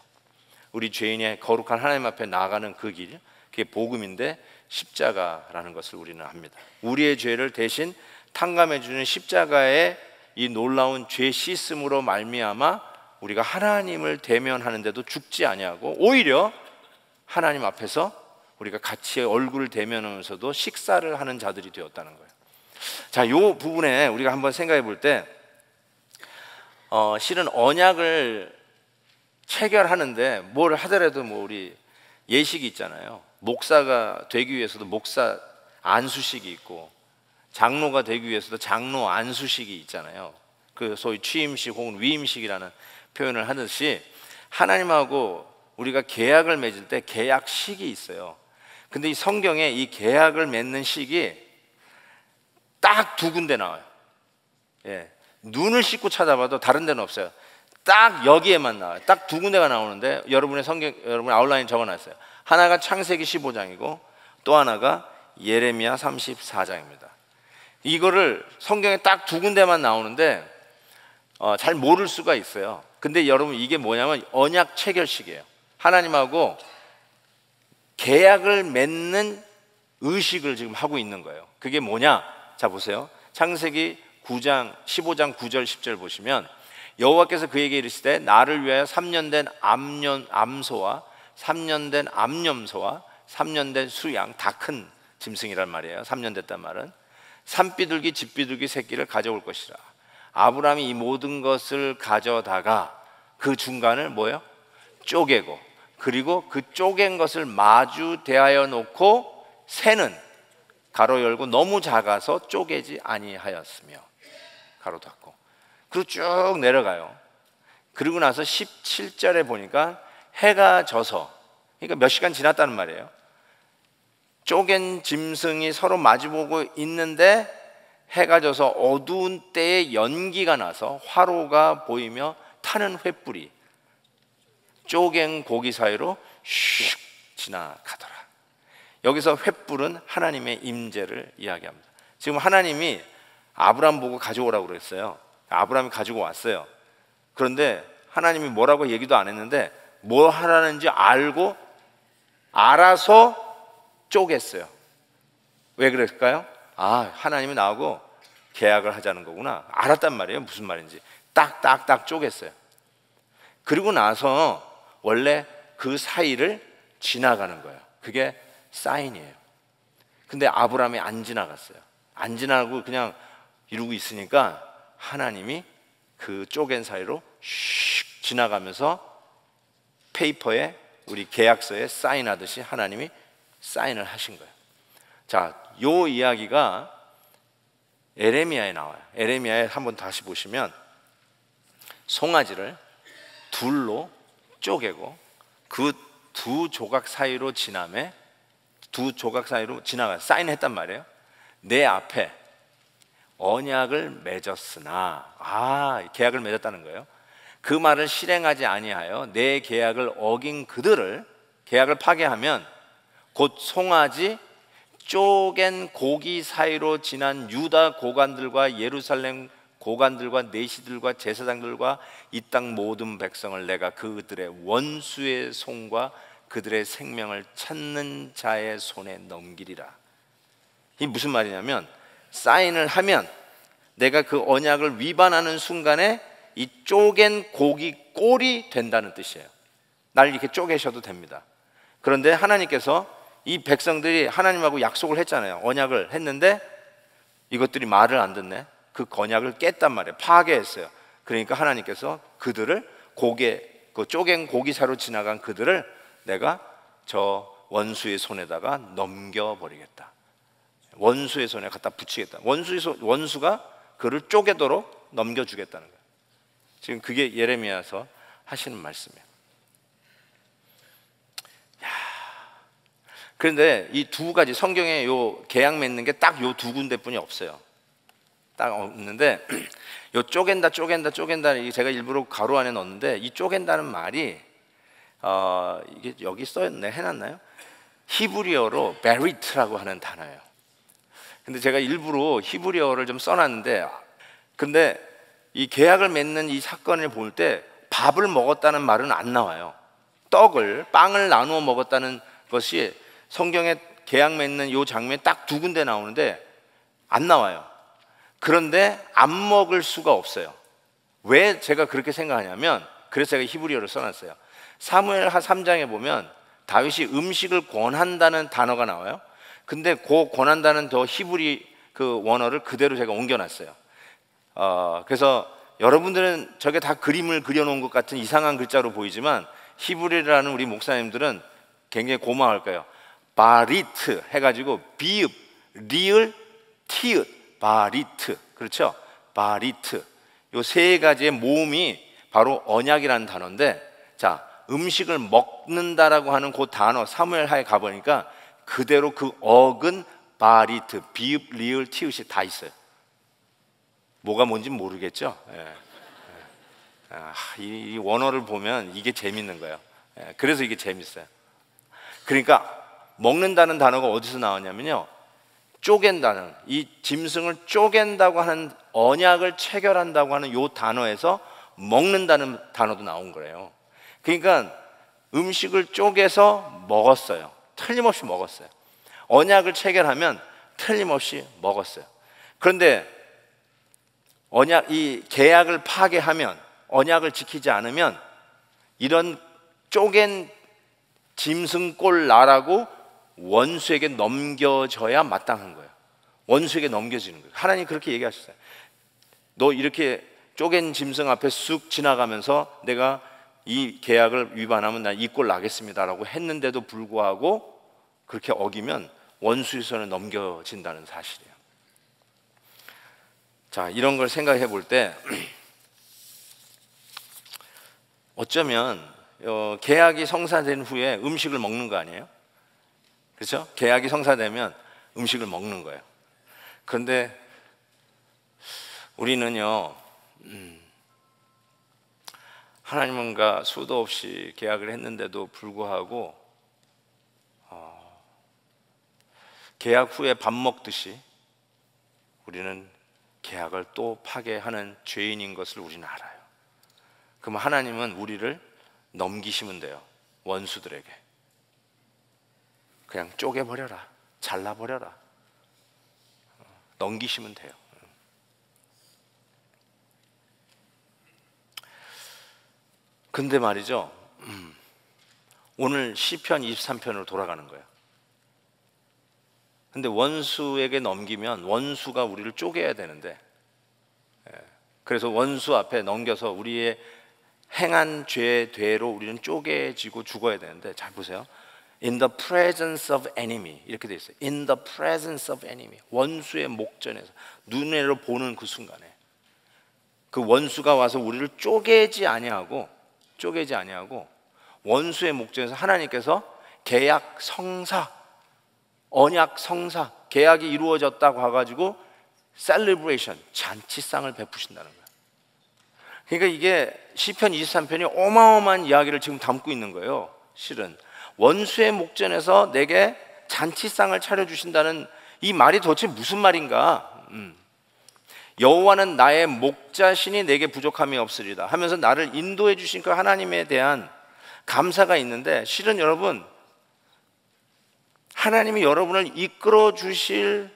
우리 죄인의 거룩한 하나님 앞에 나아가는 그 길, 그게 복음인데 십자가라는 것을 우리는 압니다. 우리의 죄를 대신 탕감해 주는 십자가의 이 놀라운 죄 씻음으로 말미암아 우리가 하나님을 대면하는데도 죽지 아니하고 오히려 하나님 앞에서 우리가 같이 얼굴을 대면하면서도 식사를 하는 자들이 되었다는 거예요. 자, 요 부분에 우리가 한번 생각해 볼 때 실은 언약을 체결하는데 뭘 하더라도 우리 예식이 있잖아요. 목사가 되기 위해서도 목사 안수식이 있고, 장로가 되기 위해서도 장로 안수식이 있잖아요. 그 소위 취임식 혹은 위임식이라는 표현을 하듯이 하나님하고 우리가 계약을 맺을 때 계약식이 있어요. 근데 이 성경에 이 계약을 맺는 식이 딱 두 군데 나와요. 눈을 씻고 찾아봐도 다른 데는 없어요. 딱 여기에만 나와요. 딱 두 군데가 나오는데 여러분 아웃라인 적어놨어요. 하나가 창세기 15장이고 또 하나가 예레미야 34장입니다. 이거를 성경에 딱 두 군데만 나오는데 잘 모를 수가 있어요. 근데 여러분 이게 뭐냐면 언약 체결식이에요. 하나님하고 계약을 맺는 의식을 지금 하고 있는 거예요. 그게 뭐냐? 자 보세요. 창세기 9장 15장 9절 10절 보시면 여호와께서 그에게 이르시되 나를 위하여 3년 된 암소와 3년 된 암염소와 3년 된 수양, 다 큰 짐승이란 말이에요. 3년 됐단 말은 산비둘기 집비둘기 새끼를 가져올 것이라. 아브라함이 이 모든 것을 가져다가 그 중간을 뭐예요? 쪼개고, 그리고 그 쪼갠 것을 마주 대하여 놓고 새는 가로 열고 너무 작아서 쪼개지 아니하였으며 가로 닫고, 그리고 쭉 내려가요. 그리고 나서 17절에 보니까 해가 져서, 그러니까 몇 시간 지났다는 말이에요. 쪼갠 짐승이 서로 마주보고 있는데 해가 져서 어두운 때에 연기가 나서 화로가 보이며 타는 횃불이 쪼갠 고기 사이로 슉 지나가더라. 여기서 횃불은 하나님의 임재를 이야기합니다. 지금 하나님이 아브람 보고 가져오라고 그랬어요. 아브람이 가지고 왔어요. 그런데 하나님이 뭐라고 얘기도 안 했는데 뭐 하라는지 알고 알아서 쪼갰어요. 왜 그랬을까요? 아, 하나님이 나하고 계약을 하자는 거구나. 알았단 말이에요. 무슨 말인지. 딱딱딱 쪼갰어요. 그리고 나서 원래 그 사이를 지나가는 거예요. 그게 사인이에요. 근데 아브라함이 안 지나갔어요. 안 지나가고 그냥 이러고 있으니까 하나님이 그 쪼갠 사이로 슉 지나가면서 페이퍼에, 우리 계약서에 사인하듯이 하나님이 사인을 하신 거예요. 자, 요 이야기가 에레미야에 나와요. 에레미야에 한번 다시 보시면 송아지를 둘로 쪼개고 그 두 조각 사이로 지나매, 두 조각 사이로 지나가 사인했단 말이에요. 내 앞에 언약을 맺었으나, 계약을 맺었다는 거예요. 그 말을 실행하지 아니하여 내 계약을 어긴 그들을, 계약을 파괴하면 곧 송아지 쪼갠 고기 사이로 지난 유다 고관들과 예루살렘 고관들과 내시들과 제사장들과 이 땅 모든 백성을 내가 그들의 원수의 손과 그들의 생명을 찾는 자의 손에 넘기리라. 이 무슨 말이냐면, 사인을 하면 내가 그 언약을 위반하는 순간에 이 쪼갠 고기 꼴이 된다는 뜻이에요. 날 이렇게 쪼개셔도 됩니다. 그런데 하나님께서 이 백성들이 하나님하고 약속을 했잖아요. 언약을 했는데 이것들이 말을 안 듣네. 그 언약을 깼단 말이에요. 파괴했어요. 그러니까 하나님께서 그들을 그 쪼갠 고기사로 지나간 그들을 내가 저 원수의 손에다가 넘겨버리겠다. 원수의 손에 갖다 붙이겠다. 원수가 그를 쪼개도록 넘겨주겠다는 거예요. 지금 그게 예레미야서 하시는 말씀이에요. 그런데 이 두 가지 성경에 요 계약 맺는 게 딱 요 두 군데뿐이 없어요. 딱 없는데 요 쪼갠다 제가 일부러 가로 안에 넣었는데 이 쪼갠다는 말이 이게 여기 써있네, 해놨나요? 히브리어로 베리트라고 하는 단어예요. 근데 제가 일부러 히브리어를 좀 써놨는데, 근데 이 계약을 맺는 이 사건을 볼 때 밥을 먹었다는 말은 안 나와요. 빵을 나누어 먹었다는 것이 성경에 계약 맺는 이 장면에 딱 두 군데 나오는데 안 나와요. 그런데 안 먹을 수가 없어요. 왜 제가 그렇게 생각하냐면, 그래서 제가 히브리어를 써놨어요. 사무엘하 3장에 보면 다윗이 음식을 권한다는 단어가 나와요. 근데 그 권한다는 더 히브리 그 원어를 그대로 제가 옮겨놨어요. 그래서 여러분들은 저게 다 그림을 그려놓은 것 같은 이상한 글자로 보이지만 히브리라는 우리 목사님들은 굉장히 고마워할 거예요. 바리트 해가지고 비읍, 리을, 티읕, 바리트. 그렇죠? 바리트. 요 세 가지의 모음이 바로 언약이라는 단어인데, 자, 음식을 먹는다라고 하는 그 단어 사무엘하에 가보니까 그대로 그 어근 바리트, 비읍, 리을, 티읕이 다 있어요. 뭐가 뭔지 모르겠죠? 이 원어를 보면 이게 재밌는 거예요. 그래서 이게 재밌어요. 그러니까 먹는다는 단어가 어디서 나왔냐면요, 쪼갠다는, 이 짐승을 쪼갠다고 하는, 언약을 체결한다고 하는 요 단어에서 먹는다는 단어도 나온 거예요. 그러니까 음식을 쪼개서 먹었어요. 틀림없이 먹었어요. 언약을 체결하면 틀림없이 먹었어요. 그런데 이 계약을 파괴하면, 언약을 지키지 않으면 이런 쪼갠 짐승꼴 나라고 원수에게 넘겨져야 마땅한 거예요. 원수에게 넘겨지는 거예요. 하나님 그렇게 얘기하셨어요. 너 이렇게 쪼갠 짐승 앞에 쑥 지나가면서 내가 이 계약을 위반하면 난 이 꼴 나겠습니다라고 했는데도 불구하고 그렇게 어기면 원수의 손에 넘겨진다는 사실이에요. 자, 이런 걸 생각해 볼 때 어쩌면 계약이 성사된 후에 음식을 먹는 거 아니에요? 그렇죠? 계약이 성사되면 음식을 먹는 거예요. 그런데 우리는요, 하나님과 수도 없이 계약을 했는데도 불구하고 계약 후에 밥 먹듯이 우리는 계약을 또 파괴하는 죄인인 것을 우리는 알아요. 그럼 하나님은 우리를 넘기시면 돼요. 원수들에게 그냥 쪼개버려라, 잘라버려라, 넘기시면 돼요. 근데 말이죠, 오늘 시편 23편으로 돌아가는 거예요. 근데 원수에게 넘기면 원수가 우리를 쪼개야 되는데, 그래서 원수 앞에 넘겨서 우리의 행한 죄대로 우리는 쪼개지고 죽어야 되는데, 잘 보세요. In the presence of enemy 이렇게 돼 있어요. In the presence of enemy, 원수의 목전에서, 눈으로 보는 그 순간에 그 원수가 와서 우리를 쪼개지 아니하고 원수의 목전에서 하나님께서 계약 성사, 언약 성사, 계약이 이루어졌다고 해가지고 셀리브레이션, 잔치상을 베푸신다는 거예요. 그러니까 이게 시편 23편이 어마어마한 이야기를 지금 담고 있는 거예요. 실은 원수의 목전에서 내게 잔치상을 차려주신다는 이 말이 도대체 무슨 말인가? 여호와는 나의 목자시니 내게 부족함이 없으리다 하면서 나를 인도해 주신 그 하나님에 대한 감사가 있는데, 실은 여러분, 하나님이 여러분을 이끌어 주실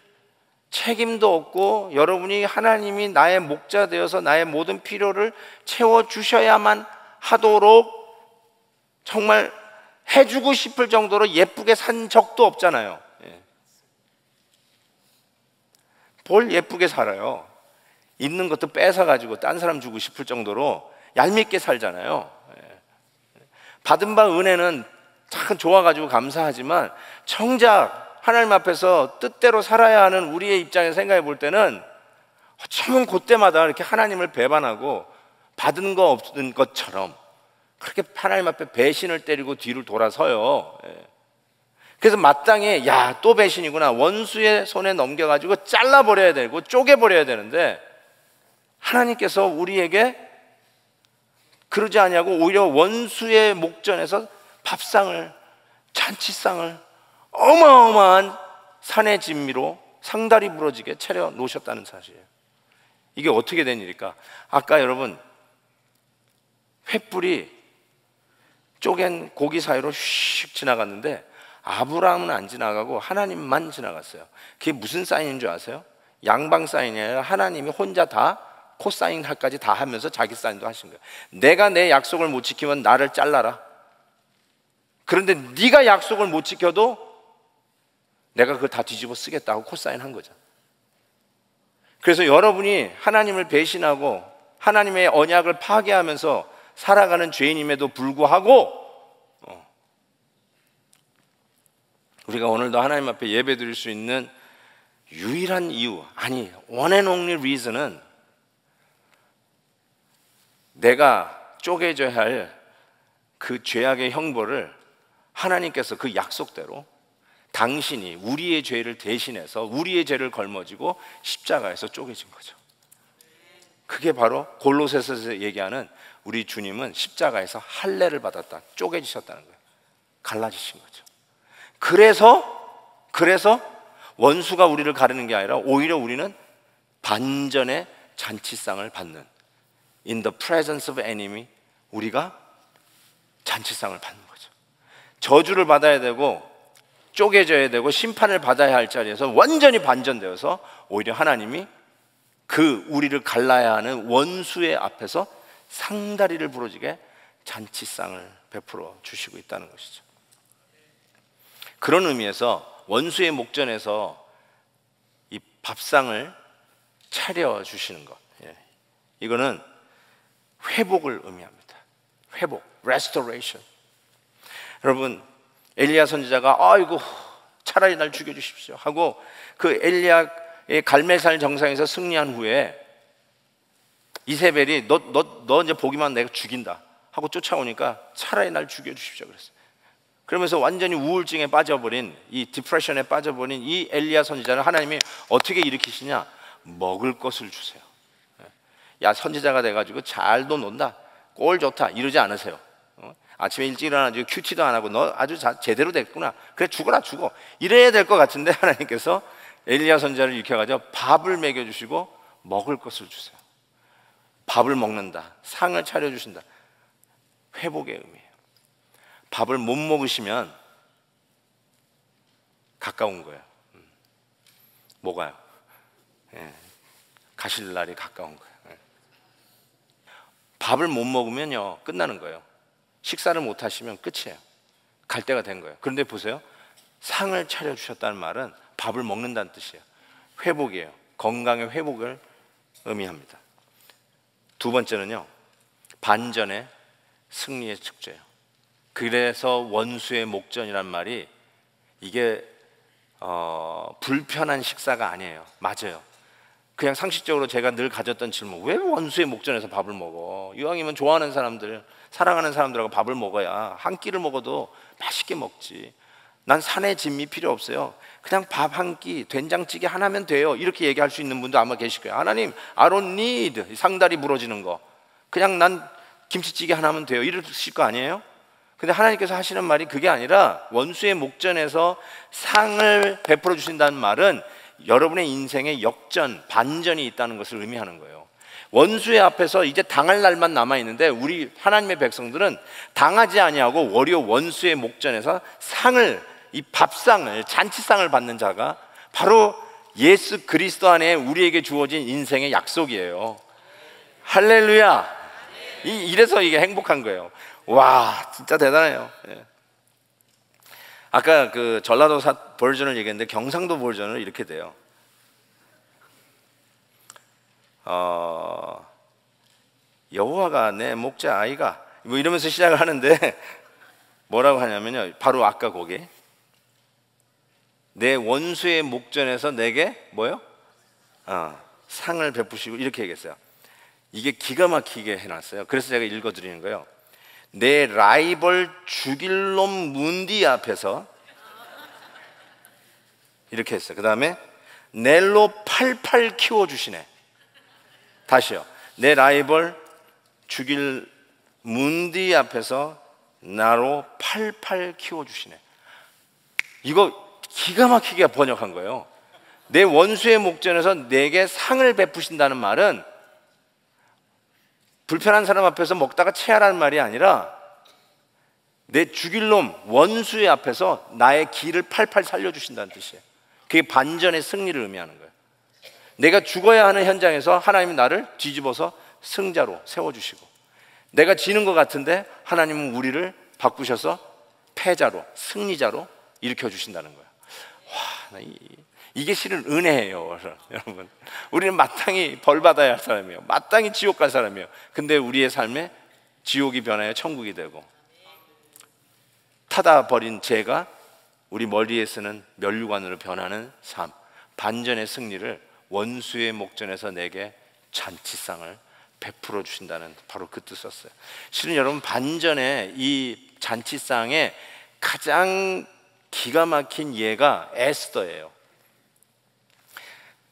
책임도 없고, 여러분이 하나님이 나의 목자 되어서 나의 모든 필요를 채워 주셔야만 하도록 정말 해주고 싶을 정도로 예쁘게 산 적도 없잖아요. 뭘 예쁘게 살아요? 있는 것도 뺏어가지고 딴 사람 주고 싶을 정도로 얄밉게 살잖아요. 받은 바 은혜는 참 좋아가지고 감사하지만, 정작 하나님 앞에서 뜻대로 살아야 하는 우리의 입장에서 생각해 볼 때는 어쩌면 그때마다 이렇게 하나님을 배반하고 받은 거 없는 것처럼 그렇게 하나님 앞에 배신을 때리고 뒤를 돌아서요. 그래서 마땅히 야, 또 배신이구나, 원수의 손에 넘겨가지고 잘라버려야 되고 쪼개버려야 되는데, 하나님께서 우리에게 그러지 아니하고 오히려 원수의 목전에서 밥상을, 잔치상을 어마어마한 산의 진미로 상다리 부러지게 차려 놓으셨다는 사실이에요. 이게 어떻게 된 일일까? 아까 여러분, 횃불이 쪼갠 고기 사이로 휙 지나갔는데 아브라함은 안 지나가고 하나님만 지나갔어요. 그게 무슨 사인인 줄 아세요? 양방 사인이 아니라 하나님이 혼자 다 코사인까지 다 하면서 자기 사인도 하신 거예요. 내가 내 약속을 못 지키면 나를 잘라라. 그런데 네가 약속을 못 지켜도 내가 그걸 다 뒤집어 쓰겠다고 코사인 한 거죠. 그래서 여러분이 하나님을 배신하고 하나님의 언약을 파괴하면서 살아가는 죄인임에도 불구하고 우리가 오늘도 하나님 앞에 예배드릴 수 있는 유일한 이유, 아니 one and only reason은 내가 쪼개져야 할 그 죄악의 형벌을 하나님께서 그 약속대로 당신이 우리의 죄를 대신해서 우리의 죄를 걸머지고 십자가에서 쪼개진 거죠. 그게 바로 골로새서에서 얘기하는 우리 주님은 십자가에서 할례를 받았다, 쪼개지셨다는 거예요. 갈라지신 거죠. 그래서 원수가 우리를 가르는 게 아니라 오히려 우리는 반전의 잔치상을 받는, in the presence of enemy, 우리가 잔치상을 받는 거죠. 저주를 받아야 되고 쪼개져야 되고 심판을 받아야 할 자리에서 완전히 반전되어서 오히려 하나님이 그 우리를 갈라야 하는 원수의 앞에서 상다리를 부러지게 잔치상을 베풀어 주시고 있다는 것이죠. 그런 의미에서 원수의 목전에서 이 밥상을 차려 주시는 것, 이거는 회복을 의미합니다. 회복, restoration. 여러분, 엘리야 선지자가 아이고 차라리 날 죽여주십시오 하고 그 엘리야의 갈멜산 정상에서 승리한 후에 이세벨이 너 이제 보기만 내가 죽인다 하고 쫓아오니까 차라리 날 죽여주십시오 그랬어요. 그러면서 완전히 우울증에 빠져버린, 이 디프레션에 빠져버린 이 엘리야 선지자를 하나님이 어떻게 일으키시냐? 먹을 것을 주세요. 야, 선지자가 돼가지고 잘도 논다, 꼴 좋다 이러지 않으세요. 아침에 일찍 일어나가지고 큐티도 안 하고 너 아주 제대로 됐구나, 그래 죽어라 죽어, 이래야 될 것 같은데 하나님께서 엘리야 선지자를 일으켜가지고 밥을 먹여주시고 먹을 것을 주세요. 밥을 먹는다, 상을 차려주신다. 회복의 의미예요. 밥을 못 먹으시면 가까운 거예요. 뭐가요? 예, 가실 날이 가까운 거예요. 예. 밥을 못 먹으면요 끝나는 거예요. 식사를 못 하시면 끝이에요. 갈 때가 된 거예요. 그런데 보세요, 상을 차려주셨다는 말은 밥을 먹는다는 뜻이에요. 회복이에요. 건강의 회복을 의미합니다. 두 번째는요, 반전의 승리의 축제예요. 그래서 원수의 목전이란 말이 이게 불편한 식사가 아니에요. 맞아요. 그냥 상식적으로 제가 늘 가졌던 질문, 왜 원수의 목전에서 밥을 먹어? 이왕이면 좋아하는 사람들, 사랑하는 사람들하고 밥을 먹어야 한 끼를 먹어도 맛있게 먹지. 난 산의 진미 필요 없어요. 그냥 밥 한 끼, 된장찌개 하나면 돼요. 이렇게 얘기할 수 있는 분도 아마 계실 거예요. 하나님, I don't need 상다리 부러지는 거, 그냥 난 김치찌개 하나면 돼요, 이러실 거 아니에요? 근데 하나님께서 하시는 말이 그게 아니라 원수의 목전에서 상을 베풀어 주신다는 말은 여러분의 인생에 역전, 반전이 있다는 것을 의미하는 거예요. 원수의 앞에서 이제 당할 날만 남아있는데 우리 하나님의 백성들은 당하지 아니하고 오히려 원수의 목전에서 상을, 이 밥상을, 잔치상을 받는 자가 바로 예수 그리스도 안에 우리에게 주어진 인생의 약속이에요. 할렐루야. 이래서 이게 행복한 거예요. 와, 진짜 대단해요. 예. 아까 그 전라도 버전을 얘기했는데 경상도 버전은 이렇게 돼요. 여호와가 내 목자 아이가, 뭐 이러면서 시작을 하는데 뭐라고 하냐면요, 바로 아까 거기 내 원수의 목전에서 내게 뭐요? 상을 베푸시고 이렇게 얘기했어요. 이게 기가 막히게 해놨어요. 그래서 제가 읽어드리는 거예요. 내 라이벌 죽일 놈 문디 앞에서 이렇게 했어요. 그 다음에 넬로 팔팔 키워주시네. 다시요. 내 라이벌 죽일 문디 앞에서 나로 팔팔 키워주시네. 이거 기가 막히게 번역한 거예요. 내 원수의 목전에서 내게 상을 베푸신다는 말은 불편한 사람 앞에서 먹다가 체하라는 말이 아니라 내 죽일 놈 원수의 앞에서 나의 길을 팔팔 살려주신다는 뜻이에요. 그게 반전의 승리를 의미하는 거예요. 내가 죽어야 하는 현장에서 하나님이 나를 뒤집어서 승자로 세워주시고, 내가 지는 것 같은데 하나님은 우리를 바꾸셔서 패자로, 승리자로 일으켜주신다는 거예요. 와, 이게 실은 은혜예요. 여러분, 우리는 마땅히 벌 받아야 할 사람이에요. 마땅히 지옥 갈 사람이에요. 근데 우리의 삶에 지옥이 변하여 천국이 되고, 타다 버린 죄가 우리 머리에서는 면류관으로 변하는 삶, 반전의 승리를 원수의 목전에서 내게 잔치상을 베풀어 주신다는 바로 그 뜻이었어요. 실은 여러분, 반전의 이 잔치상에 가장 기가 막힌 예가 에스더예요.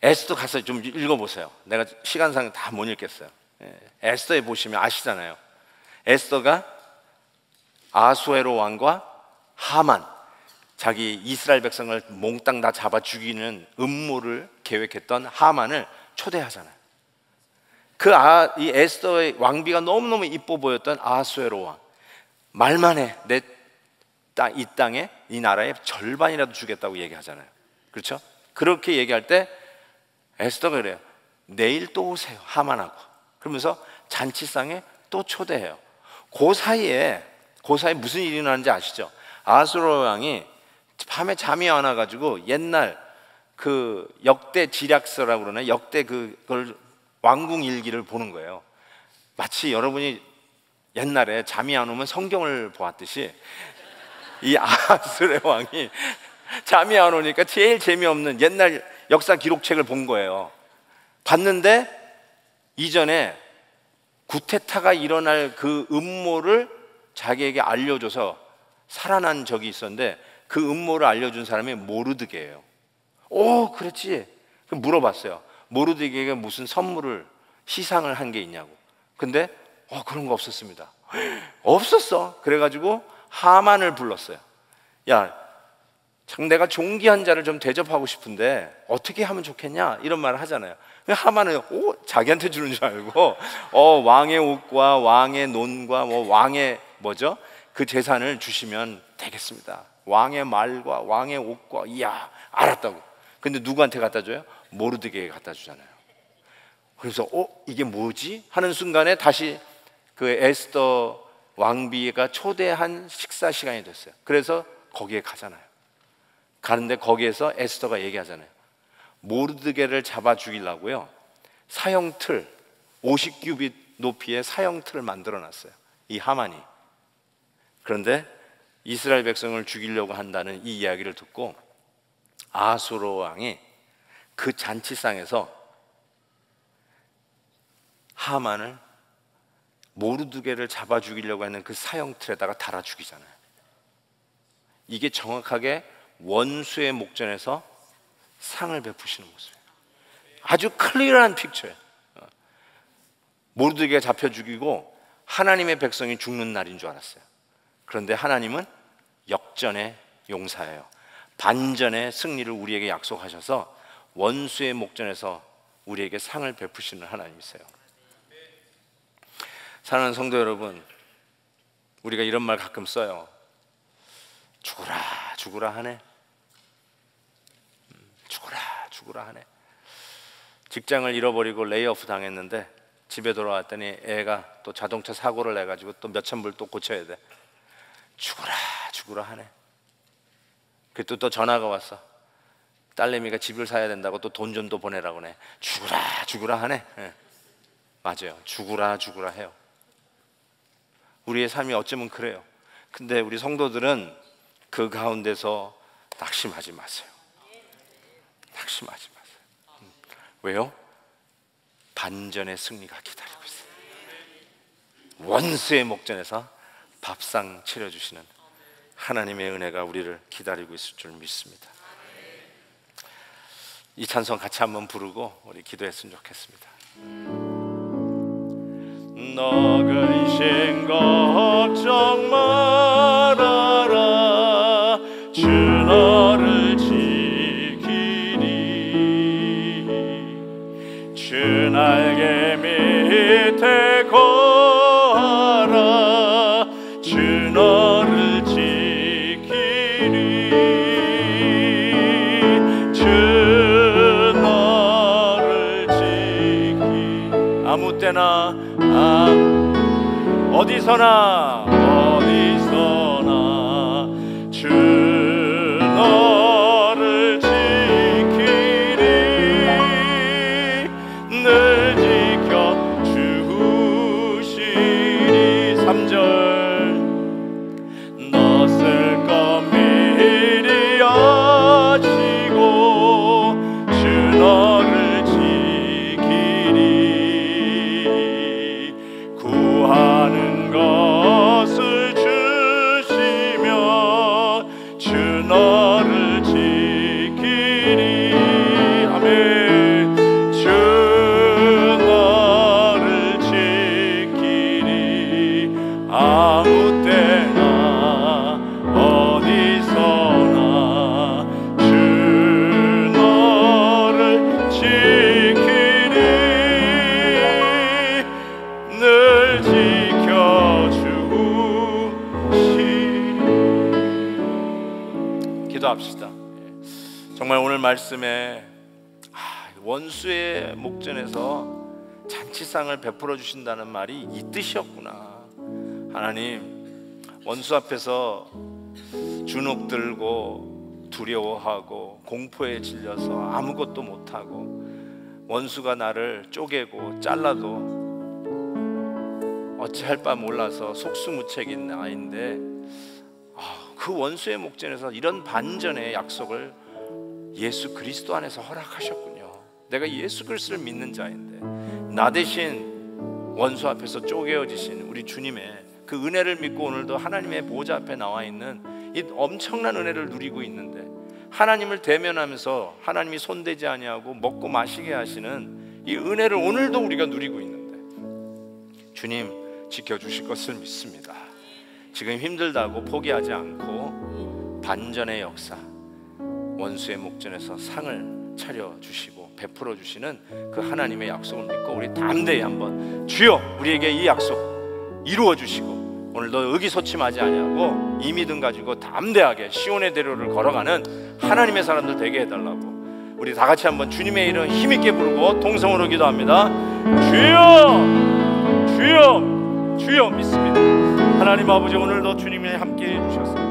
에스더 가서 좀 읽어보세요. 내가 시간상 다 못 읽겠어요. 에스더에 보시면 아시잖아요. 에스더가 아수에로 왕과 하만, 자기 이스라엘 백성을 몽땅 다 잡아 죽이는 음모를 계획했던 하만을 초대하잖아요. 이 에스더의 왕비가 너무너무 이뻐 보였던 아수에로 왕, 말만 해, 이 땅에, 이 나라의 절반이라도 주겠다고 얘기하잖아요. 그렇죠? 그렇게 얘기할 때 에스더가 그래요. 내일 또 오세요, 하만하고. 그러면서 잔치상에 또 초대해요. 그 사이에 무슨 일이 나는지 아시죠? 아수로 왕이 밤에 잠이 안 와가지고 옛날 그 역대 지략서라고 그러나, 역대 그걸 왕궁 일기를 보는 거예요. 마치 여러분이 옛날에 잠이 안 오면 성경을 보았듯이 이 아수르 왕이 잠이 안 오니까 제일 재미없는 옛날 역사 기록책을 본 거예요. 봤는데 이전에 구테타가 일어날 그 음모를 자기에게 알려줘서 살아난 적이 있었는데 그 음모를 알려준 사람이 모르드게예요. 오, 그렇지. 물어봤어요. 모르드게에게 무슨 선물을 시상을 한 게 있냐고. 근데 그런 거 없었습니다. 없었어. 그래가지고 하만을 불렀어요. 야, 참 내가 존귀한 자를 좀 대접하고 싶은데 어떻게 하면 좋겠냐, 이런 말을 하잖아요. 하만은 자기한테 주는 줄 알고 왕의 옷과 왕의 논과 왕의 그 재산을 주시면 되겠습니다. 왕의 말과 왕의 옷과. 이야, 알았다고. 근데 누구한테 갖다 줘요? 모르드게에 갖다 주잖아요. 그래서 이게 뭐지? 하는 순간에 다시 그 에스더 왕비가 초대한 식사 시간이 됐어요. 그래서 거기에 가잖아요. 가는데 거기에서 에스더가 얘기하잖아요. 모르드게를 잡아 죽이려고요, 사형틀 50규빗 높이의 사형틀을 만들어 놨어요, 이 하만이. 그런데 이스라엘 백성을 죽이려고 한다는 이 이야기를 듣고 아수르 왕이 그 잔치상에서 하만을 모르드게를 잡아 죽이려고 하는 그 사형틀에다가 달아 죽이잖아요. 이게 정확하게 원수의 목전에서 상을 베푸시는 모습이에요. 아주 클리어한 픽처예요. 모르드게가 잡혀 죽이고 하나님의 백성이 죽는 날인 줄 알았어요. 그런데 하나님은 역전의 용사예요. 반전의 승리를 우리에게 약속하셔서 원수의 목전에서 우리에게 상을 베푸시는 하나님이세요. 사랑하는 성도 여러분, 우리가 이런 말 가끔 써요. 죽으라 죽으라 하네. 죽으라 죽으라 하네. 직장을 잃어버리고 레이오프 당했는데 집에 돌아왔더니 애가 또 자동차 사고를 내가지고 또 몇천 불 또 고쳐야 돼. 죽으라 죽으라 하네. 그때 또 전화가 왔어. 딸내미가 집을 사야 된다고 또 돈 좀 더 보내라고 해. 죽으라 죽으라 하네. 네. 맞아요. 죽으라 죽으라 해요. 우리의 삶이 어쩌면 그래요. 근데 우리 성도들은 그 가운데서 낙심하지 마세요. 낙심하지 마세요. 왜요? 반전의 승리가 기다리고 있어요. 원수의 목전에서 밥상 차려주시는 하나님의 은혜가 우리를 기다리고 있을 줄 믿습니다. 이 찬송 같이 한번 부르고 우리 기도했으면 좋겠습니다. 너 근심 걱정 말아라. 주 너를 지키리. 주 날개 밑에 거하라. 주 너를 지키리. 주 너를 지키리. 아무 때나 어디서나 주 너를 지키리. 늘 지켜주시리. 3절 너 쓸 것 미리 아시고 주 너를 지키리. 구하는 것을 주시며 주 너를 지키리. 아멘. 주 너를 지키리. 아무 때나 어디서나 주 너를 지키리. 늘 지켜주시리. 기도합시다. 정말 오늘 말씀에 원수의 목전에서 잔치상을 베풀어 주신다는 말이 이 뜻이었구나. 하나님, 원수 앞에서 주눅들고 두려워하고 공포에 질려서 아무것도 못하고 원수가 나를 쪼개고 잘라도 어찌할 바 몰라서 속수무책인 아이인데 그 원수의 목전에서 이런 반전의 약속을 예수 그리스도 안에서 허락하셨군요. 내가 예수 그리스도를 믿는 자인데 나 대신 원수 앞에서 쪼개어지신 우리 주님의 그 은혜를 믿고 오늘도 하나님의 보좌 앞에 나와 있는 이 엄청난 은혜를 누리고 있는데, 하나님을 대면하면서 하나님이 손대지 아니하고 먹고 마시게 하시는 이 은혜를 오늘도 우리가 누리고 있는데, 주님 지켜주실 것을 믿습니다. 지금 힘들다고 포기하지 않고 반전의 역사, 원수의 목전에서 상을 차려주시고 베풀어 주시는 그 하나님의 약속을 믿고 우리 담대히 한번, 주여 우리에게 이 약속 이루어 주시고 오늘도 의기소침하지 아니하고 이 믿음 가지고 담대하게 시온의 대로를 걸어가는 하나님의 사람들 되게 해달라고 우리 다 같이 한번 주님의 이름 힘있게 부르고 동성으로 기도합니다. 주여, 주여, 주여 믿습니다. 하나님 아버지, 오늘도 주님이 함께 해주셨습니다.